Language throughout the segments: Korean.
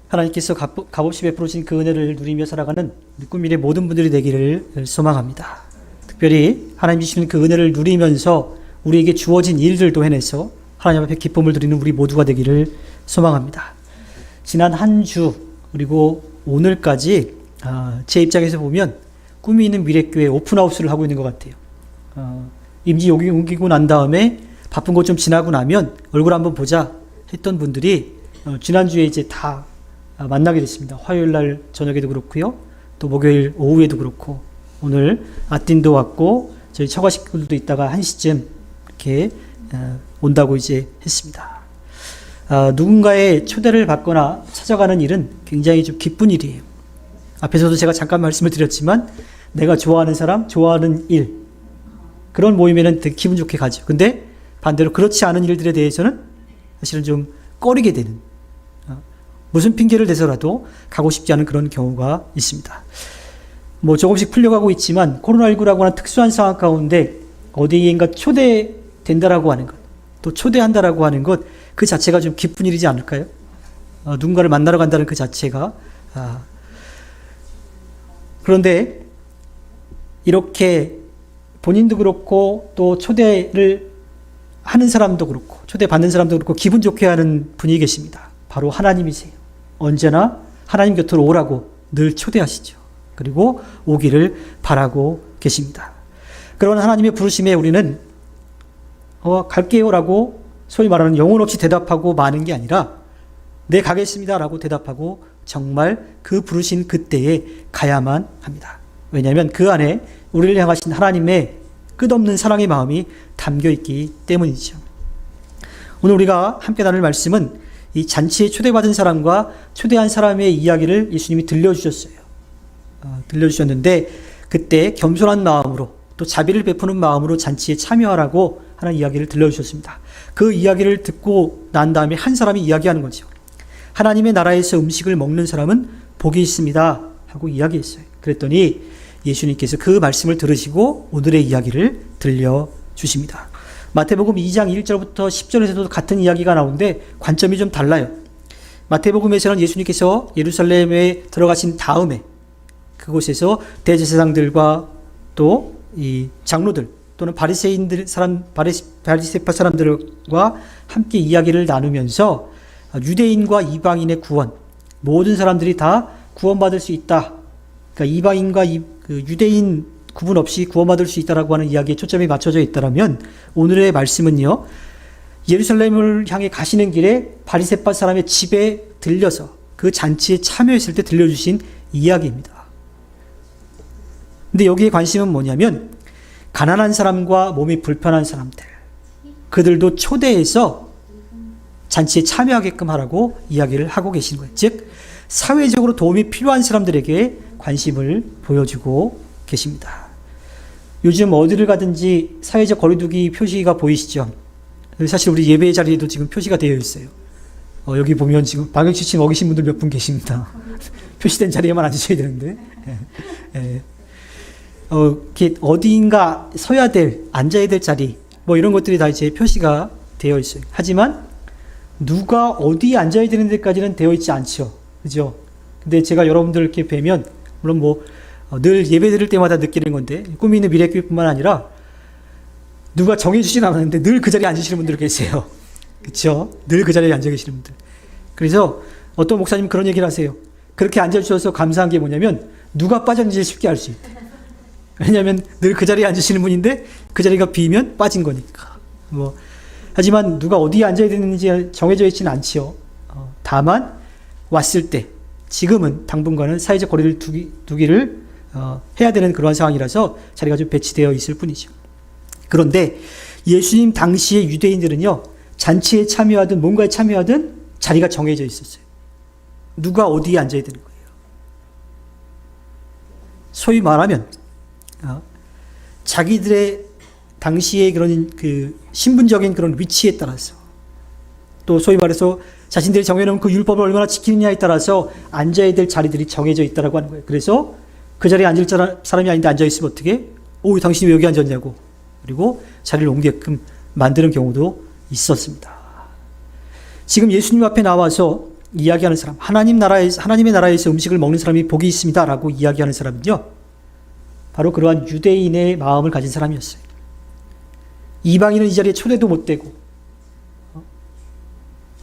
하나님께서 값없이 베풀어주신 그 은혜를 누리며 살아가는 꿈미래 모든 분들이 되기를 소망합니다. 특별히 하나님 주시는 그 은혜를 누리면서 우리에게 주어진 일들도 해내서 하나님 앞에 기쁨을 드리는 우리 모두가 되기를 소망합니다. 지난 한 주 그리고 오늘까지 제 입장에서 보면 꿈이 있는 미래교회 오픈하우스를 하고 있는 것 같아요. 임지 여기 옮기고 난 다음에 바쁜 거 좀 지나고 나면 얼굴 한번 보자 했던 분들이 지난주에 이제 다 만나게 됐습니다. 화요일 날 저녁에도 그렇고요. 또 목요일 오후에도 그렇고 오늘 아틴도 왔고 저희 처가 식구들도 있다가 1시쯤 이렇게 온다고 이제 했습니다. 누군가의 초대를 받거나 찾아가는 일은 굉장히 좀 기쁜 일이에요. 앞에서도 제가 잠깐 말씀을 드렸지만 내가 좋아하는 사람, 좋아하는 일 그런 모임에는 되게 기분 좋게 가죠. 근데 반대로 그렇지 않은 일들에 대해서는 사실은 좀 꺼리게 되는 무슨 핑계를 대서라도 가고 싶지 않은 그런 경우가 있습니다. 뭐 조금씩 풀려가고 있지만 코로나19라고 하는 특수한 상황 가운데 어디인가 초대된다라고 하는 것, 또 초대한다라고 하는 것 그 자체가 좀 기쁜 일이지 않을까요? 누군가를 만나러 간다는 그 자체가 그런데 이렇게 본인도 그렇고 또 초대를 하는 사람도 그렇고 초대받는 사람도 그렇고 기분 좋게 하는 분이 계십니다. 바로 하나님이세요. 언제나 하나님 곁으로 오라고 늘 초대하시죠. 그리고 오기를 바라고 계십니다. 그런 하나님의 부르심에 우리는 갈게요 라고 소위 말하는 영혼 없이 대답하고 마는 게 아니라 네 가겠습니다 라고 대답하고 정말 그 부르신 그때에 가야만 합니다. 왜냐하면 그 안에 우리를 향하신 하나님의 끝없는 사랑의 마음이 담겨 있기 때문이죠. 오늘 우리가 함께 나눌 말씀은 이 잔치에 초대받은 사람과 초대한 사람의 이야기를 예수님이 들려주셨어요. 들려주셨는데 그때 겸손한 마음으로 또 자비를 베푸는 마음으로 잔치에 참여하라고 하는 이야기를 들려주셨습니다. 그 이야기를 듣고 난 다음에 한 사람이 이야기하는 거죠. 하나님의 나라에서 음식을 먹는 사람은 복이 있습니다 하고 이야기했어요. 그랬더니 예수님께서 그 말씀을 들으시고 오늘의 이야기를 들려주십니다. 마태복음 2장 1절부터 10절에서도 같은 이야기가 나오는데 관점이 좀 달라요. 마태복음에서는 예수님께서 예루살렘에 들어가신 다음에 그곳에서 대제사장들과 또 이 장로들 또는 바리새파 사람들과 함께 이야기를 나누면서 유대인과 이방인의 구원, 모든 사람들이 다 구원받을 수 있다. 그러니까 이방인과 유대인 구분 없이 구원받을 수 있다라고 하는 이야기에 초점이 맞춰져 있다라면 오늘의 말씀은요. 예루살렘을 향해 가시는 길에 바리새파 사람의 집에 들려서 그 잔치에 참여했을 때 들려주신 이야기입니다. 근데 여기에 관심은 뭐냐면 가난한 사람과 몸이 불편한 사람들 그들도 초대해서 잔치에 참여하게끔 하라고 이야기를 하고 계시는 거예요. 즉 사회적으로 도움이 필요한 사람들에게 관심을 보여주고 계십니다. 요즘 어디를 가든지 사회적 거리두기 표시가 보이시죠? 사실 우리 예배 자리에도 지금 표시가 되어 있어요. 여기 보면 지금 방역지침 어기신 분들 몇 분 계십니다. 표시된 자리에만 앉으셔야 되는데. 이렇게 어디인가 서야 될, 앉아야 될 자리, 뭐 이런 것들이 다 이제 표시가 되어 있어요. 하지만 누가 어디에 앉아야 되는 데까지는 되어 있지 않죠. 그죠? 근데 제가 여러분들 이렇게 뵈면, 물론 늘 예배 드릴 때마다 느끼는 건데, 꿈이 있는 미래교회뿐만 아니라 누가 정해주진 않았는데 늘 그 자리에 앉으시는 분들 계세요. 그쵸? 늘 그 자리에 앉아 계시는 분들. 그래서 어떤 목사님 그런 얘기를 하세요. 그렇게 앉아주셔서 감사한 게 뭐냐면 누가 빠졌는지 쉽게 알 수 있다. 왜냐하면 늘 그 자리에 앉으시는 분인데 그 자리가 비면 빠진 거니까. 하지만 누가 어디에 앉아야 되는지 정해져 있지는 않지요. 다만 왔을 때 지금은 당분간은 사회적 거리를 두기를 해야 되는 그런 상황이라서 자리가 좀 배치되어 있을 뿐이죠. 그런데 예수님 당시의 유대인들은요. 잔치에 참여하든 뭔가에 참여하든 자리가 정해져 있었어요. 누가 어디에 앉아야 되는 거예요. 소위 말하면 자기들의 당시의 그런 신분적인 그런 위치에 따라서 또 소위 말해서 자신들이 정해놓은 그 율법을 얼마나 지키느냐에 따라서 앉아야 될 자리들이 정해져 있다라고 하는 거예요. 그래서 그 자리에 앉을 사람이 아닌데 앉아있으면 어떻게? 당신이 왜 여기 앉았냐고. 그리고 자리를 옮게끔 만드는 경우도 있었습니다. 지금 예수님 앞에 나와서 이야기하는 사람, 하나님의 나라에서 음식을 먹는 사람이 복이 있습니다라고 이야기하는 사람은요, 바로 그러한 유대인의 마음을 가진 사람이었어요. 이방인은 이 자리에 초대도 못 되고,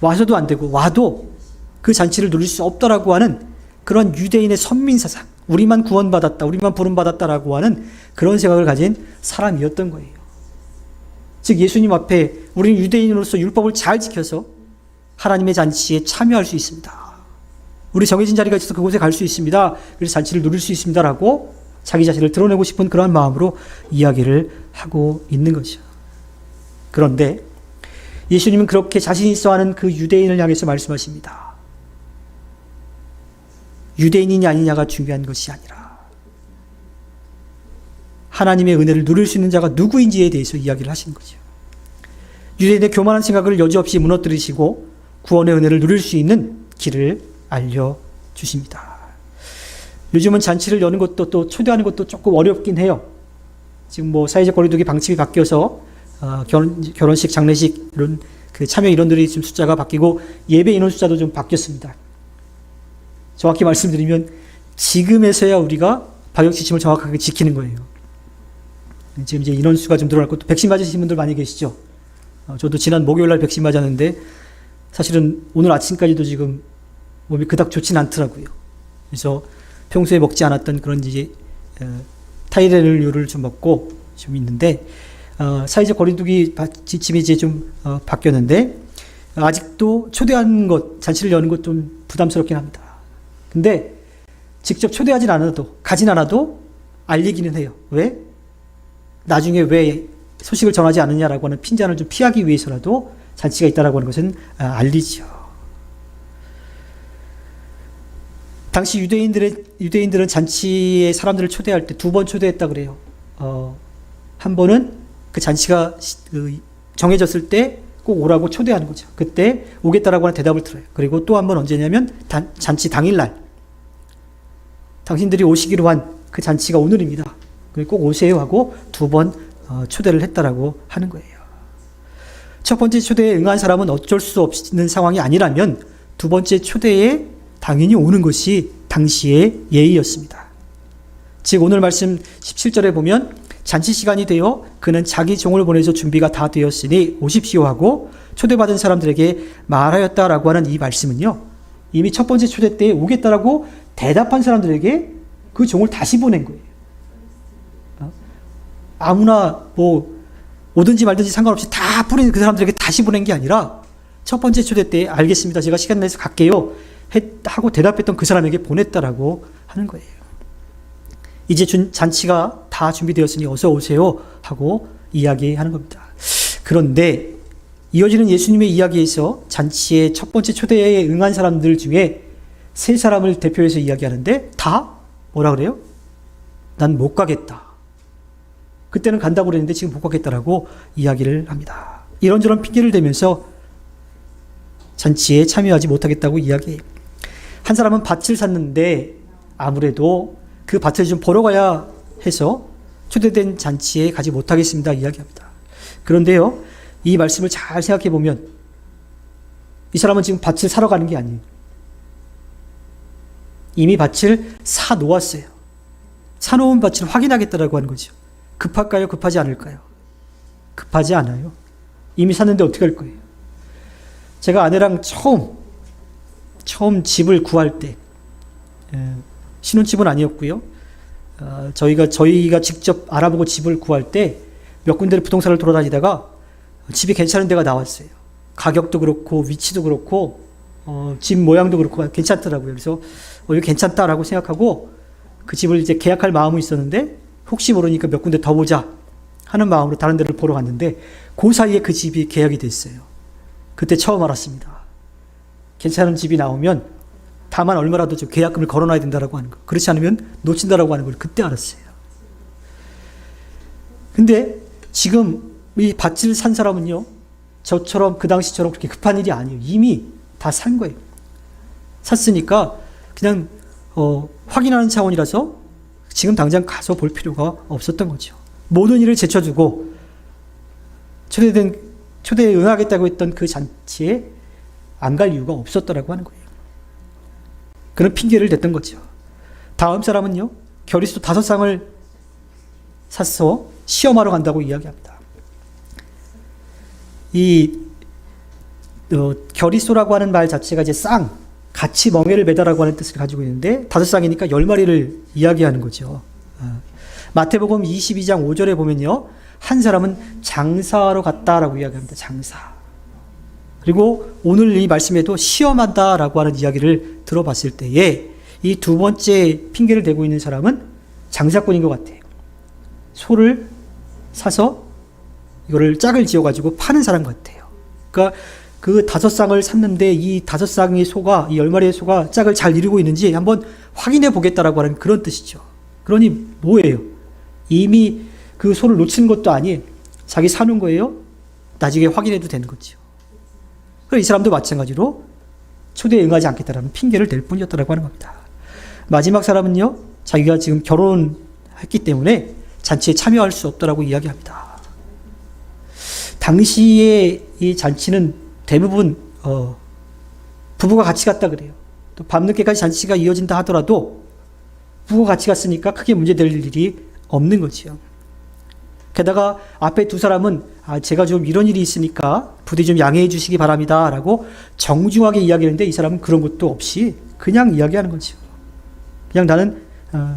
와서도 안 되고, 와도 그 잔치를 누릴 수 없다라고 하는 그런 유대인의 선민사상, 우리만 구원받았다, 우리만 부름받았다라고 하는 그런 생각을 가진 사람이었던 거예요. 즉 예수님 앞에 우리는 유대인으로서 율법을 잘 지켜서 하나님의 잔치에 참여할 수 있습니다. 우리 정해진 자리가 있어서 그곳에 갈 수 있습니다. 그래서 잔치를 누릴 수 있습니다라고 자기 자신을 드러내고 싶은 그러한 마음으로 이야기를 하고 있는 거죠. 그런데 예수님은 그렇게 자신 있어 하는 그 유대인을 향해서 말씀하십니다. 유대인이냐 아니냐가 중요한 것이 아니라 하나님의 은혜를 누릴 수 있는 자가 누구인지에 대해서 이야기를 하시는 거죠. 유대인의 교만한 생각을 여지없이 무너뜨리시고 구원의 은혜를 누릴 수 있는 길을 알려주십니다. 요즘은 잔치를 여는 것도 또 초대하는 것도 조금 어렵긴 해요. 지금 뭐 사회적 거리두기 방침이 바뀌어서 결혼식, 장례식 이런 그 참여 인원들이 지금 숫자가 바뀌고 예배 인원 숫자도 좀 바뀌었습니다. 정확히 말씀드리면 지금에서야 우리가 방역 지침을 정확하게 지키는 거예요. 지금 이제 인원수가 좀 늘어났고 또 백신 맞으신 분들 많이 계시죠. 저도 지난 목요일 날 백신 맞았는데 사실은 오늘 아침까지도 지금 몸이 그닥 좋진 않더라고요. 그래서 평소에 먹지 않았던 그런 이제 타이레놀류를 좀 먹고 좀 있는데 사회적 거리두기 지침이 이제 좀 바뀌었는데 아직도 초대하는 것, 잔치를 여는 것 좀 부담스럽긴 합니다. 근데 직접 초대하진 않아도, 가진 않아도 알리기는 해요. 왜? 나중에 왜 소식을 전하지 않느냐라고 하는 핀잔을 좀 피하기 위해서라도 잔치가 있다라고 하는 것은 알리죠. 당시 유대인들은 잔치에 사람들을 초대할 때 2번 초대했다 그래요. 한 번은 그 잔치가 정해졌을 때 꼭 오라고 초대하는 거죠. 그때 오겠다라고 하는 대답을 들어요. 그리고 또 한 번 언제냐면 잔치 당일날 당신들이 오시기로 한 그 잔치가 오늘입니다. 꼭 오세요 하고 2번 초대를 했다라고 하는 거예요. 첫 번째 초대에 응한 사람은 어쩔 수 없는 상황이 아니라면 2번째 초대에 당연히 오는 것이 당시의 예의였습니다. 즉 오늘 말씀 17절에 보면 잔치 시간이 되어 그는 자기 종을 보내서 준비가 다 되었으니 오십시오 하고 초대받은 사람들에게 말하였다라고 하는 이 말씀은요, 이미 첫 번째 초대 때에 오겠다라고 대답한 사람들에게 그 종을 다시 보낸 거예요. 아무나 뭐 오든지 말든지 상관없이 다 보낸 그 사람들에게 다시 보낸 게 아니라 첫 번째 초대 때 알겠습니다, 제가 시간 내서 갈게요 하고 대답했던 그 사람에게 보냈다라고 하는 거예요. 이제 잔치가 다 준비되었으니 어서 오세요 하고 이야기하는 겁니다. 그런데 이어지는 예수님의 이야기에서 잔치의 첫 번째 초대에 응한 사람들 중에 3사람을 대표해서 이야기하는데 다 뭐라 그래요? 난 못 가겠다. 그때는 간다고 그랬는데 지금 못 가겠다라고 이야기를 합니다. 이런저런 핑계를 대면서 잔치에 참여하지 못하겠다고 이야기해요. 한 사람은 밭을 샀는데 아무래도 그 밭을 좀 보러 가야 해서 초대된 잔치에 가지 못하겠습니다 이야기합니다. 그런데요, 이 말씀을 잘 생각해 보면 이 사람은 지금 밭을 사러 가는 게 아니에요. 이미 밭을 사 놓았어요. 사놓은 밭을 확인하겠다라고 하는 거죠. 급할까요? 급하지 않을까요? 급하지 않아요. 이미 샀는데 어떻게 할 거예요? 제가 아내랑 처음 집을 구할 때, 신혼집은 아니었고요. 저희가 직접 알아보고 집을 구할 때 몇 군데를 부동산을 돌아다니다가 집이 괜찮은 데가 나왔어요. 가격도 그렇고 위치도 그렇고 집 모양도 그렇고 괜찮더라고요. 그래서 이거 괜찮다라고 생각하고 그 집을 이제 계약할 마음이 있었는데 혹시 모르니까 몇 군데 더 보자 하는 마음으로 다른 데를 보러 갔는데 그 사이에 그 집이 계약이 됐어요. 그때 처음 알았습니다. 괜찮은 집이 나오면 다만 얼마라도 좀 계약금을 걸어놔야 된다라고 하는 거. 그렇지 않으면 놓친다라고 하는 걸 그때 알았어요. 근데 지금 이 밭을 산 사람은요, 저처럼 그 당시처럼 그렇게 급한 일이 아니에요. 이미 다 산 거예요. 샀으니까 그냥 확인하는 차원이라서 지금 당장 가서 볼 필요가 없었던 거죠. 모든 일을 제쳐두고 초대에 응하겠다고 했던 그 잔치에 안 갈 이유가 없었더라고 하는 거예요. 그런 핑계를 댔던 거죠. 다음 사람은요, 겨리소 5쌍을 사서 시험하러 간다고 이야기합니다. 이 겨리소라고 하는 말 자체가 이제 쌍, 같이 멍에를 매다라고 하는 뜻을 가지고 있는데 5쌍이니까 10마리를 이야기하는 거죠. 마태복음 22장 5절에 보면요, 한 사람은 장사하러 갔다라고 이야기합니다. 장사. 그리고 오늘 이 말씀에도 시험한다라고 하는 이야기를 들어봤을 때에 이 두 번째 핑계를 대고 있는 사람은 장사꾼인 것 같아요. 소를 사서 이거를 짝을 지어가지고 파는 사람 같아요. 그러니까 그 5쌍을 샀는데 이 5쌍의 소가, 이 10마리의 소가 짝을 잘 이루고 있는지 한번 확인해 보겠다라고 하는 그런 뜻이죠. 그러니 뭐예요? 이미 그 소를 놓치는 것도 아니에요. 자기 사는 거예요. 나중에 확인해도 되는 거죠. 그럼 이 사람도 마찬가지로 초대에 응하지 않겠다라는 핑계를 댈 뿐이었다라고 하는 겁니다. 마지막 사람은요, 자기가 지금 결혼했기 때문에 잔치에 참여할 수 없다라고 이야기합니다. 당시의 이 잔치는 대부분 부부가 같이 갔다 그래요. 또 밤늦게까지 잔치가 이어진다 하더라도 부부가 같이 갔으니까 크게 문제될 일이 없는 거지요. 게다가 앞에 두 사람은 제가 좀 이런 일이 있으니까 부디 좀 양해해 주시기 바랍니다 라고 정중하게 이야기했는데 이 사람은 그런 것도 없이 그냥 이야기하는 거죠. 그냥 나는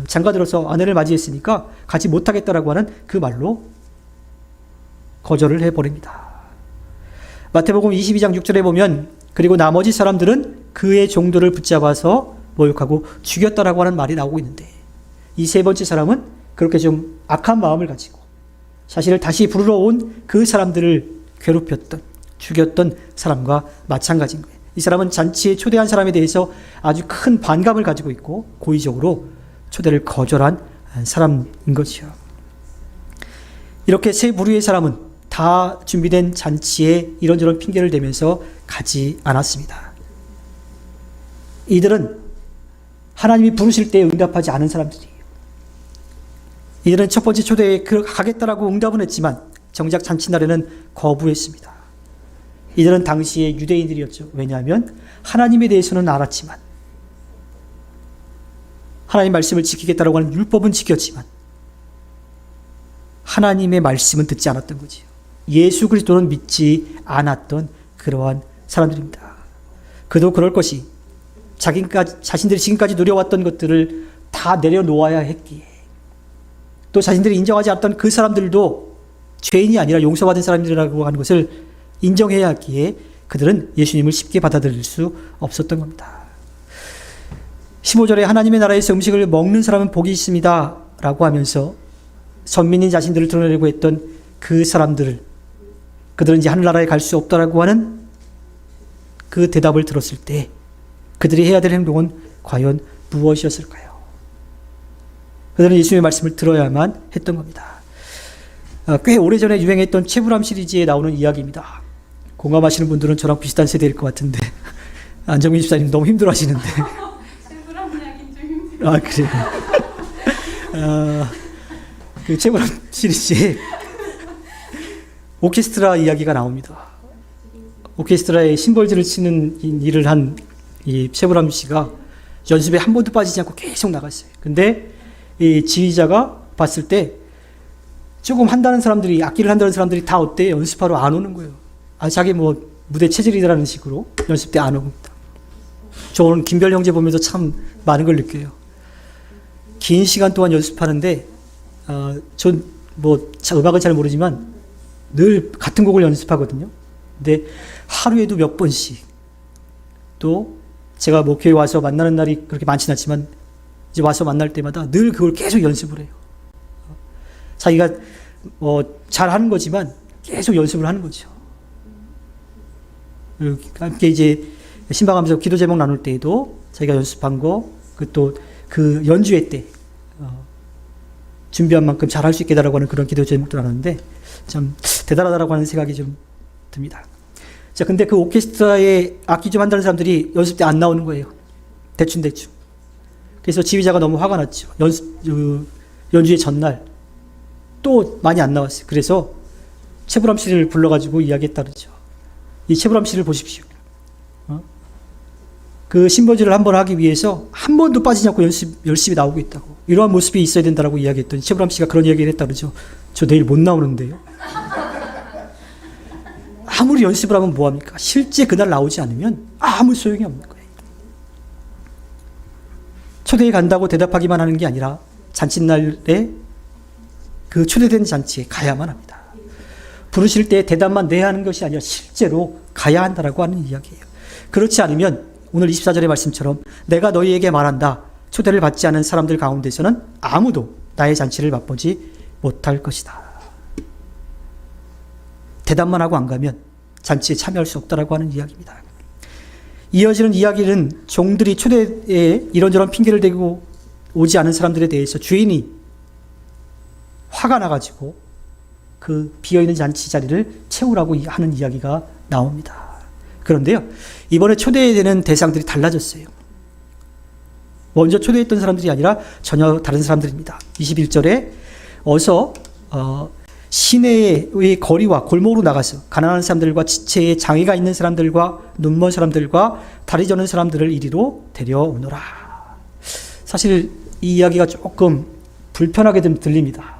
장가 들어서 아내를 맞이했으니까 같이 못하겠다라고 하는 그 말로 거절을 해버립니다. 마태복음 22장 6절에 보면 그리고 나머지 사람들은 그의 종들을 붙잡아서 모욕하고 죽였다라고 하는 말이 나오고 있는데 이 세 번째 사람은 그렇게 좀 악한 마음을 가지고 자신을 다시 부르러 온 그 사람들을 괴롭혔던, 죽였던 사람과 마찬가지인 거예요. 이 사람은 잔치에 초대한 사람에 대해서 아주 큰 반감을 가지고 있고 고의적으로 초대를 거절한 사람인 것이요. 이렇게 세 부류의 사람은 다 준비된 잔치에 이런저런 핑계를 대면서 가지 않았습니다. 이들은 하나님이 부르실 때 응답하지 않은 사람들이에요. 이들은 첫 번째 초대에 가겠다라고 응답은 했지만 정작 잔치날에는 거부했습니다. 이들은 당시의 유대인들이었죠. 왜냐하면 하나님에 대해서는 알았지만 하나님 말씀을 지키겠다라고 하는 율법은 지켰지만 하나님의 말씀은 듣지 않았던 거지요. 예수 그리스도는 믿지 않았던 그러한 사람들입니다. 그도 그럴 것이 자신들이 지금까지 누려왔던 것들을 다 내려놓아야 했기에 또 자신들이 인정하지 않았던 그 사람들도 죄인이 아니라 용서받은 사람들이라고 하는 것을 인정해야 했기에 그들은 예수님을 쉽게 받아들일 수 없었던 겁니다. 15절에 하나님의 나라에서 음식을 먹는 사람은 복이 있습니다 라고 하면서 선민인 자신들을 드러내려고 했던 그 사람들을 그들은 이제 하늘나라에 갈 수 없다라고 하는 그 대답을 들었을 때 그들이 해야 될 행동은 과연 무엇이었을까요? 그들은 예수님의 말씀을 들어야만 했던 겁니다. 꽤 오래전에 유행했던 채불암 시리즈에 나오는 이야기입니다. 공감하시는 분들은 저랑 비슷한 세대일 것 같은데 안정민 집사님 너무 힘들어 하시는데 채불암 이야기는 좀 힘들어요. 아 그래요? 그 채불암 시리즈에 오케스트라 이야기가 나옵니다. 오케스트라의 심벌즈를 치는 일을 한 이 채불암 씨가 연습에 한 번도 빠지지 않고 계속 나갔어요. 근데 이 지휘자가 봤을 때 조금 한다는 사람들이, 악기를 한다는 사람들이 다 어때? 연습하러 안 오는 거예요. 자기 뭐 무대 체질이라는 식으로 연습 때 안 옵니다. 저는 김별 형제 보면서 참 많은 걸 느껴요. 긴 시간 동안 연습하는데, 전 뭐 음악은 잘 모르지만 늘 같은 곡을 연습하거든요. 근데 하루에도 몇 번씩 또 제가 뭐 교회 와서 만나는 날이 그렇게 많지는 않지만 이제 와서 만날 때마다 늘 그걸 계속 연습을 해요. 자기가 잘 하는 거지만 계속 연습을 하는 거죠. 함께 이제 신방하면서 기도 제목 나눌 때에도 자기가 연습한 거, 그 연주회 때 준비한 만큼 잘 할 수 있게다라고 하는 그런 기도 제목도 나눴는데 참 대단하다라고 하는 생각이 좀 듭니다. 자, 근데 그 오케스트라에 악기 좀 한다는 사람들이 연습 때 안 나오는 거예요. 대충. 그래서 지휘자가 너무 화가 났죠. 연주회 전날 또 많이 안 나왔어요. 그래서 채불암 씨를 불러가지고 이야기했다 그러죠. 이 채불암 씨를 보십시오. 그 신부지를 한번 하기 위해서 한 번도 빠지지 않고 열심히 나오고 있다고. 이러한 모습이 있어야 된다고 이야기했더니 최불암 씨가 그런 이야기를 했다 그러죠. 저 내일 못 나오는데요. 아무리 연습을 하면 뭐합니까? 실제 그날 나오지 않으면 아무 소용이 없는 거예요. 초대에 간다고 대답하기만 하는 게 아니라 잔칫날에 그 초대된 잔치에 가야만 합니다. 부르실 때 대답만 내야 하는 것이 아니라 실제로 가야 한다라고 하는 이야기예요. 그렇지 않으면 오늘 24절의 말씀처럼 내가 너희에게 말한다. 초대를 받지 않은 사람들 가운데서는 아무도 나의 잔치를 맛보지 못할 것이다. 대답만 하고 안 가면 잔치에 참여할 수 없다라고 하는 이야기입니다. 이어지는 이야기는 종들이 초대에 이런저런 핑계를 대고 오지 않은 사람들에 대해서 주인이 화가 나가지고 그 비어있는 잔치 자리를 채우라고 하는 이야기가 나옵니다. 그런데요, 이번에 초대되는 대상들이 달라졌어요. 먼저 초대했던 사람들이 아니라 전혀 다른 사람들입니다. 21절에 어서 시내의 거리와 골목으로 나가서 가난한 사람들과 지체에 장애가 있는 사람들과 눈먼 사람들과 다리 저는 사람들을 이리로 데려오너라. 사실 이 이야기가 조금 불편하게 좀 들립니다.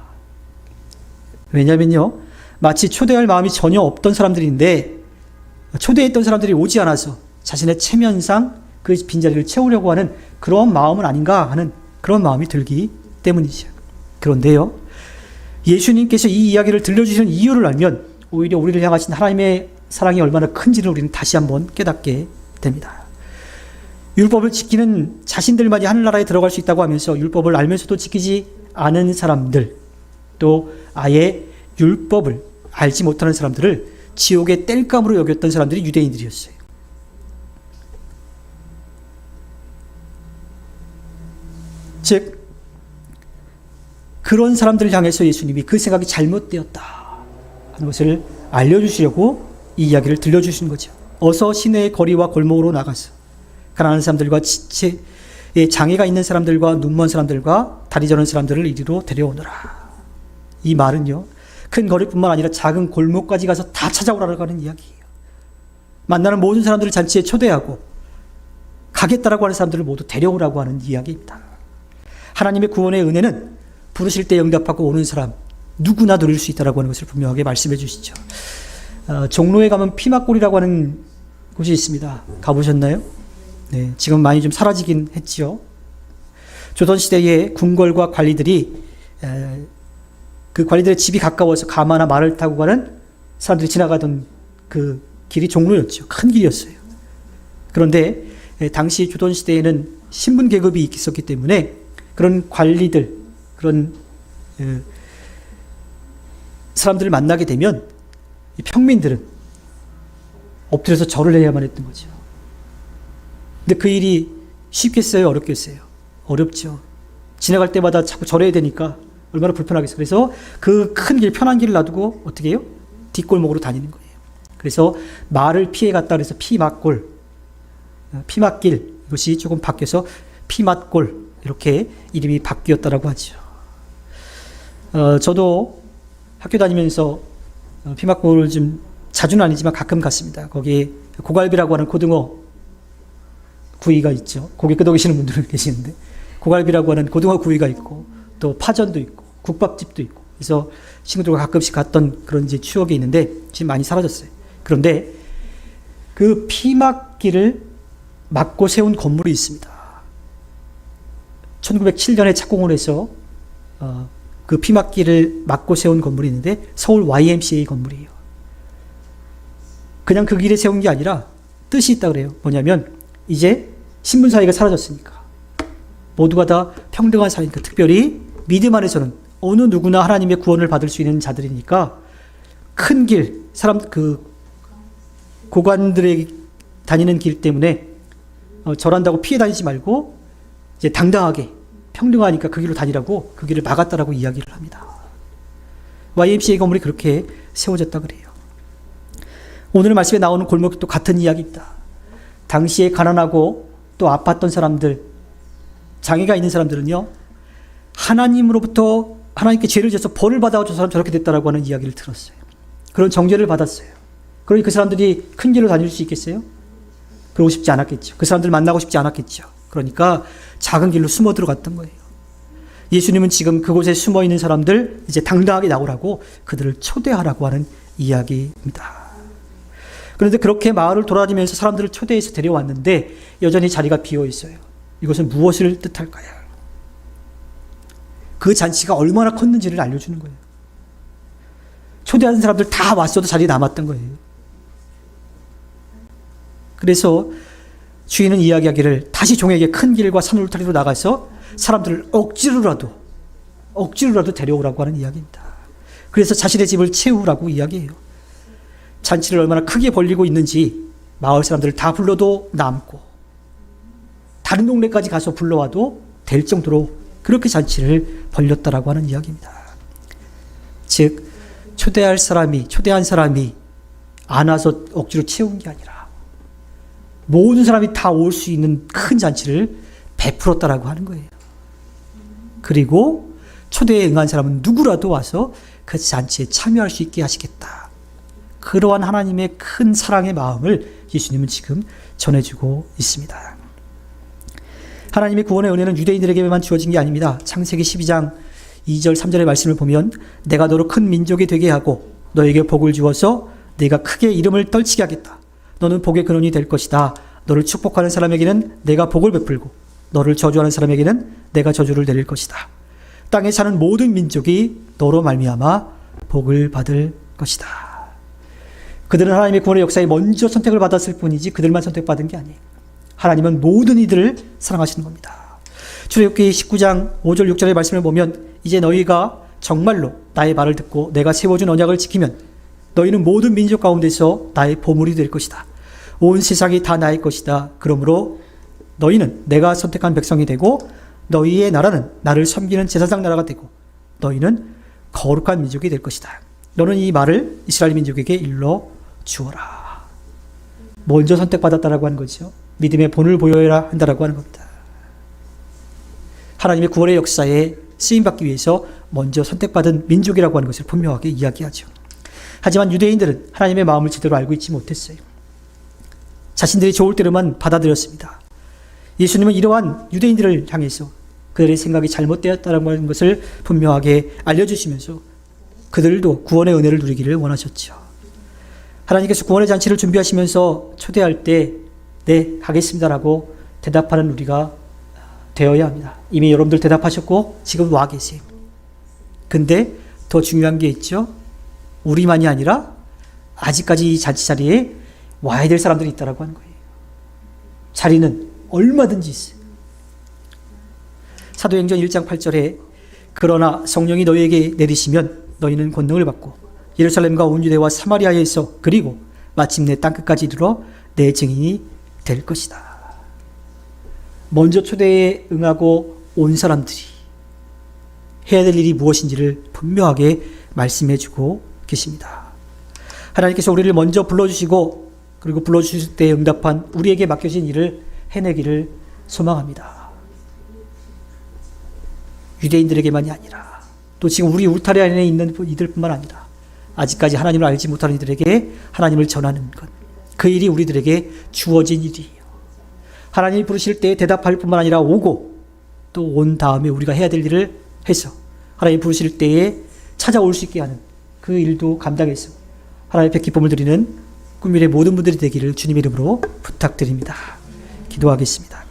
왜냐면요, 마치 초대할 마음이 전혀 없던 사람들인데 초대했던 사람들이 오지 않아서 자신의 체면상 그 빈자리를 채우려고 하는 그런 마음은 아닌가 하는 그런 마음이 들기 때문이죠. 그런데요, 예수님께서 이 이야기를 들려주시는 이유를 알면 오히려 우리를 향하신 하나님의 사랑이 얼마나 큰지를 우리는 다시 한번 깨닫게 됩니다. 율법을 지키는 자신들만이 하늘나라에 들어갈 수 있다고 하면서 율법을 알면서도 지키지 않은 사람들, 또 아예 율법을 알지 못하는 사람들을 지옥의 땔감으로 여겼던 사람들이 유대인들이었어요. 즉 그런 사람들을 향해서 예수님이 그 생각이 잘못되었다 하는 것을 알려주시려고 이 이야기를 들려주시는 거죠. 어서 시내의 거리와 골목으로 나가서 가난한 사람들과 지체에 장애가 있는 사람들과 눈먼 사람들과 다리 저는 사람들을 이리로 데려오너라. 이 말은요, 큰 거리뿐만 아니라 작은 골목까지 가서 다 찾아오라고 하는 이야기예요. 만나는 모든 사람들을 잔치에 초대하고 가겠다라고 하는 사람들을 모두 데려오라고 하는 이야기입니다. 하나님의 구원의 은혜는 부르실 때 응답하고 오는 사람 누구나 누릴 수 있다라고 하는 것을 분명하게 말씀해 주시죠. 종로에 가면 피막골이라고 하는 곳이 있습니다. 가보셨나요? 네, 지금 많이 좀 사라지긴 했지요. 조선시대의 궁궐과 관리들이 그 관리들의 집이 가까워서 가마나 말을 타고 가는 사람들이 지나가던 그 길이 종로였죠. 큰 길이었어요. 그런데 당시 조선시대에는 신분 계급이 있었기 때문에 그런 관리들, 그런 사람들을 만나게 되면 평민들은 엎드려서 절을 해야만 했던 거죠. 근데 그 일이 쉽겠어요? 어렵겠어요? 어렵죠. 지나갈 때마다 자꾸 절해야 되니까 얼마나 불편하겠어요. 그래서 그 큰 길, 편한 길을 놔두고 어떻게 해요? 뒷골목으로 다니는 거예요. 그래서 말을 피해 갔다 그래서 피막골, 피막길, 이것이 조금 바뀌어서 피맛골, 이렇게 이름이 바뀌었다라고 하죠. 저도 학교 다니면서 피막골을 좀 자주는 아니지만 가끔 갔습니다. 거기에 고갈비라고 하는 고등어 구이가 있죠. 고기 끄덕이시는 분들은 계시는데 고갈비라고 하는 고등어 구이가 있고 또 파전도 있고 국밥집도 있고 그래서 친구들과 가끔씩 갔던 그런 이제 추억이 있는데 지금 많이 사라졌어요. 그런데 그 피막길을 막고 세운 건물이 있습니다. 1907년에 착공을 해서 그 피막길을 막고 세운 건물이 있는데 서울 YMCA 건물이에요. 그냥 그 길에 세운 게 아니라 뜻이 있다 그래요. 뭐냐면 이제 신분 사회가 사라졌으니까 모두가 다 평등한 사회니까 특별히 믿음 안에서는 어느 누구나 하나님의 구원을 받을 수 있는 자들이니까 큰 길, 사람 그 고관들의 다니는 길 때문에 절한다고 피해 다니지 말고 이제 당당하게 평등하니까 그 길로 다니라고 그 길을 막았다라고 이야기를 합니다. YMCA 건물이 그렇게 세워졌다 그래요. 오늘 말씀에 나오는 골목도 같은 이야기입니다. 당시에 가난하고 또 아팠던 사람들, 장애가 있는 사람들은요, 하나님으로부터 하나님께 죄를 져서 벌을 받아서 저 사람 저렇게 됐다라고 하는 이야기를 들었어요. 그런 정죄를 받았어요. 그러니 그 사람들이 큰 길로 다닐 수 있겠어요? 그러고 싶지 않았겠죠. 그 사람들 만나고 싶지 않았겠죠. 그러니까 작은 길로 숨어 들어갔던 거예요. 예수님은 지금 그곳에 숨어 있는 사람들 이제 당당하게 나오라고 그들을 초대하라고 하는 이야기입니다. 그런데 그렇게 마을을 돌아다니면서 사람들을 초대해서 데려왔는데 여전히 자리가 비어 있어요. 이것은 무엇을 뜻할까요? 그 잔치가 얼마나 컸는지를 알려주는 거예요. 초대하는 사람들 다 왔어도 자리에 남았던 거예요. 그래서 주인은 이야기하기를 다시 종에게 큰 길과 산 울타리로 나가서 사람들을 억지로라도 데려오라고 하는 이야기입니다. 그래서 자신의 집을 채우라고 이야기해요. 잔치를 얼마나 크게 벌리고 있는지 마을 사람들을 다 불러도 남고 다른 동네까지 가서 불러와도 될 정도로 그렇게 잔치를 벌렸다라고 하는 이야기입니다. 즉 초대한 사람이 안 와서 억지로 채운 게 아니라 모든 사람이 다 올 수 있는 큰 잔치를 베풀었다라고 하는 거예요. 그리고 초대에 응한 사람은 누구라도 와서 그 잔치에 참여할 수 있게 하시겠다. 그러한 하나님의 큰 사랑의 마음을 예수님은 지금 전해주고 있습니다. 하나님의 구원의 은혜는 유대인들에게만 주어진 게 아닙니다. 창세기 12장 2절 3절의 말씀을 보면 내가 너로 큰 민족이 되게 하고 너에게 복을 주어서 내가 크게 이름을 떨치게 하겠다. 너는 복의 근원이 될 것이다. 너를 축복하는 사람에게는 내가 복을 베풀고 너를 저주하는 사람에게는 내가 저주를 내릴 것이다. 땅에 사는 모든 민족이 너로 말미암아 복을 받을 것이다. 그들은 하나님의 구원의 역사에 먼저 선택을 받았을 뿐이지 그들만 선택받은 게 아니에요. 하나님은 모든 이들을 사랑하시는 겁니다. 출애굽기 19장 5절 6절의 말씀을 보면 이제 너희가 정말로 나의 말을 듣고 내가 세워준 언약을 지키면 너희는 모든 민족 가운데서 나의 보물이 될 것이다. 온 세상이 다 나의 것이다. 그러므로 너희는 내가 선택한 백성이 되고 너희의 나라는 나를 섬기는 제사장 나라가 되고 너희는 거룩한 민족이 될 것이다. 너는 이 말을 이스라엘 민족에게 일러 주어라. 먼저 선택받았다라고 하는 거죠. 믿음의 본을 보여야 한다라고 하는 겁니다. 하나님의 구원의 역사에 쓰임받기 위해서 먼저 선택받은 민족이라고 하는 것을 분명하게 이야기하죠. 하지만 유대인들은 하나님의 마음을 제대로 알고 있지 못했어요. 자신들이 좋을 대로만 받아들였습니다. 예수님은 이러한 유대인들을 향해서 그들의 생각이 잘못되었다는 것을 분명하게 알려주시면서 그들도 구원의 은혜를 누리기를 원하셨죠. 하나님께서 구원의 잔치를 준비하시면서 초대할 때 네, 가겠습니다라고 대답하는 우리가 되어야 합니다. 이미 여러분들 대답하셨고 지금 와 계세요. 근데 더 중요한 게 있죠. 우리만이 아니라 아직까지 이 잔치 자리에 와야 될 사람들이 있다라고 하는 거예요. 자리는 얼마든지 있어요. 사도행전 1장 8절에 그러나 성령이 너희에게 내리시면 너희는 권능을 받고 예루살렘과 온 유대와 사마리아에서 그리고 마침내 땅끝까지 이르러 내 증인이 될 것이다. 먼저 초대에 응하고 온 사람들이 해야 될 일이 무엇인지를 분명하게 말씀해 주고 계십니다. 하나님께서 우리를 먼저 불러주시고 그리고 불러주실 때 응답한 우리에게 맡겨진 일을 해내기를 소망합니다. 유대인들에게만이 아니라 또 지금 우리 울타리 안에 있는 이들뿐만 아니라 아직까지 하나님을 알지 못하는 이들에게 하나님을 전하는 것, 그 일이 우리들에게 주어진 일이에요. 하나님이 부르실 때 대답할 뿐만 아니라 오고 또 온 다음에 우리가 해야 될 일을 해서 하나님이 부르실 때에 찾아올 수 있게 하는 그 일도 감당해서 하나님의 기쁨을 드리는 꿈일의 모든 분들이 되기를 주님의 이름으로 부탁드립니다. 기도하겠습니다.